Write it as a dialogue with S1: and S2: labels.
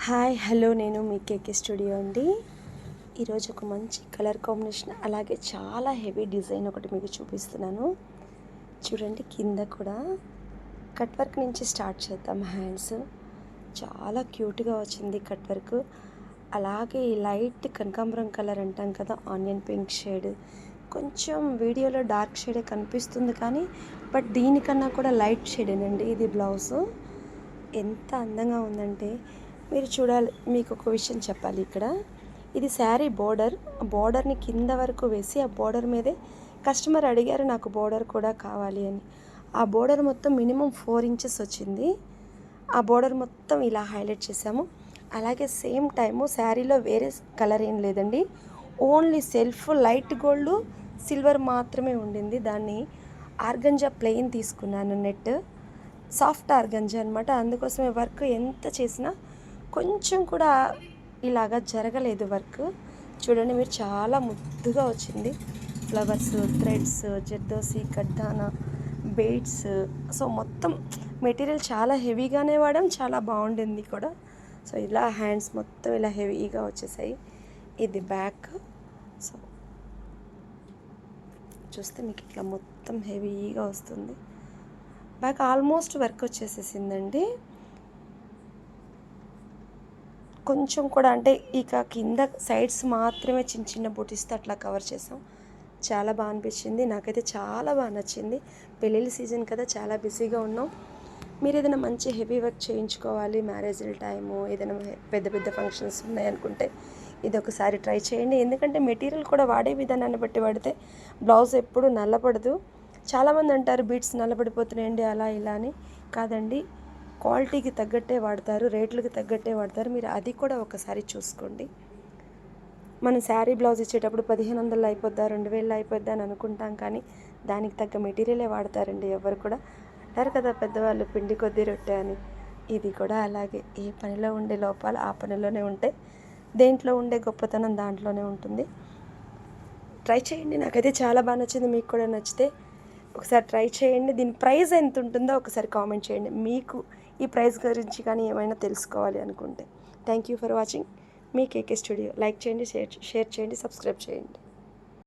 S1: Hi hello నేను మీ కేకే studio అండి. ఈరోజు ఒక మంచి కలర్ కాంబినేషన్ అలాగే చాలా హెవీ డిజైన్ ఒకటి మీకు చూపిస్తున్నాను. చూడండి, కింద కూడా కట్ వర్క్ నుంచి స్టార్ట్ చేద్దాం. హ్యాండ్స్ చాలా క్యూట్గా వచ్చింది కట్ వర్క్. అలాగే లైట్ కనకాంబరం కలర్ అంటాం కదా, ఆనియన్ పింక్ షేడ్, కొంచెం వీడియోలో డార్క్ షేడే కనిపిస్తుంది కానీ బట్ దీనికన్నా కూడా లైట్ షేడేనండి. ఇది బ్లౌజు ఎంత అందంగా ఉందంటే మీరు చూడాలి. మీకు ఒక విషయం చెప్పాలి. ఇక్కడ ఇది శారీ బోర్డర్ని కింద వరకు వేసి ఆ బోర్డర్ మీదే కస్టమర్ అడిగారు నాకు బోర్డర్ కూడా కావాలి అని. ఆ బోర్డర్ మొత్తం మినిమం 4 ఇంచెస్ వచ్చింది. ఆ బోర్డర్ మొత్తం ఇలా హైలైట్ చేసాము. అలాగే సేమ్ టైము శారీలో వేరే కలర్ ఏం లేదండి, only self light gold silver మాత్రమే ఉండింది. దాన్ని ఆర్గంజా ప్లెయిన్ తీసుకున్నాను, నెట్ సాఫ్ట్ ఆర్గంజా అనమాట. అందుకోసమే వర్క్ ఎంత చేసినా కొంచెం కూడా ఇలాగా జరగలేదు వర్క్. చూడండి మీరు, చాలా ముద్దుగా వచ్చింది. ఫ్లవర్స్, థ్రెడ్స్, జర్దోసి, కడ్దానా, బీడ్స్, సో మొత్తం మెటీరియల్ చాలా హెవీగానే వాడాం, చాలా బాగుండింది కూడా. సో ఇలా హ్యాండ్స్ మొత్తం ఇలా హెవీగా వచ్చేసాయి. ఇది బ్యాక్. సో చూస్తే మీకు ఇట్లా మొత్తం హెవీగా వస్తుంది. బ్యాక్ ఆల్మోస్ట్ వర్క్ వచ్చేసేసిందండి. కొంచెం కూడా అంటే ఇక కింద సైడ్స్ మాత్రమే చిన్న చిన్న బూటీస్తో అట్లా కవర్ చేసాం. చాలా బాగా అనిపించింది, నాకైతే చాలా బాగా నచ్చింది. పెళ్ళిళ్ళ సీజన్ కదా, చాలా బిజీగా ఉన్నాం. మీరు ఏదైనా మంచి హెవీ వర్క్ చేయించుకోవాలి, మ్యారేజ్ల టైము, ఏదైనా పెద్ద పెద్ద ఫంక్షన్స్ ఉన్నాయనుకుంటే ఇది ఒకసారి ట్రై చేయండి. ఎందుకంటే మెటీరియల్ కూడా వాడే విధానాన్ని బట్టి వాడితే బ్లౌజ్ ఎప్పుడు నల్లపడదు. చాలామంది అంటారు బీట్స్ నల్లబడిపోతున్నాయండి అలా ఇలా అని. కాదండి, క్వాలిటీకి తగ్గట్టే వాడతారు, రేట్లకి తగ్గట్టే వాడతారు. మీరు అది కూడా ఒకసారి చూసుకోండి. మనం శారీ బ్లౌజ్ ఇచ్చేటప్పుడు 1500 అయిపోద్దా, 2000 అయిపోద్దా అని అనుకుంటాం, కానీ దానికి తగ్గ మెటీరియలే వాడతారండి ఎవరు కూడా. అంటారు కదా పెద్దవాళ్ళు, పిండి కొద్దీ రొట్టె అని. ఇది కూడా అలాగే, ఏ పనిలో ఉండే లోపాలు ఆ పనిలోనే ఉంటాయి, దేంట్లో ఉండే గొప్పతనం దాంట్లోనే ఉంటుంది. ట్రై చేయండి, నాకైతే చాలా బాగా నచ్చింది. మీకు కూడా నచ్చితే ఒకసారి ట్రై చేయండి. దీని ప్రైస్ ఎంత ఉంటుందో ఒకసారి కామెంట్ చేయండి, మీకు ఈ ప్రైస్ గురించి కానీ ఏమైనా తెలుసుకోవాలి అనుకుంటే. Thank you for watching me KK studio. Like చేయండి, షేర్ చేయండి, సబ్స్క్రైబ్ చేయండి.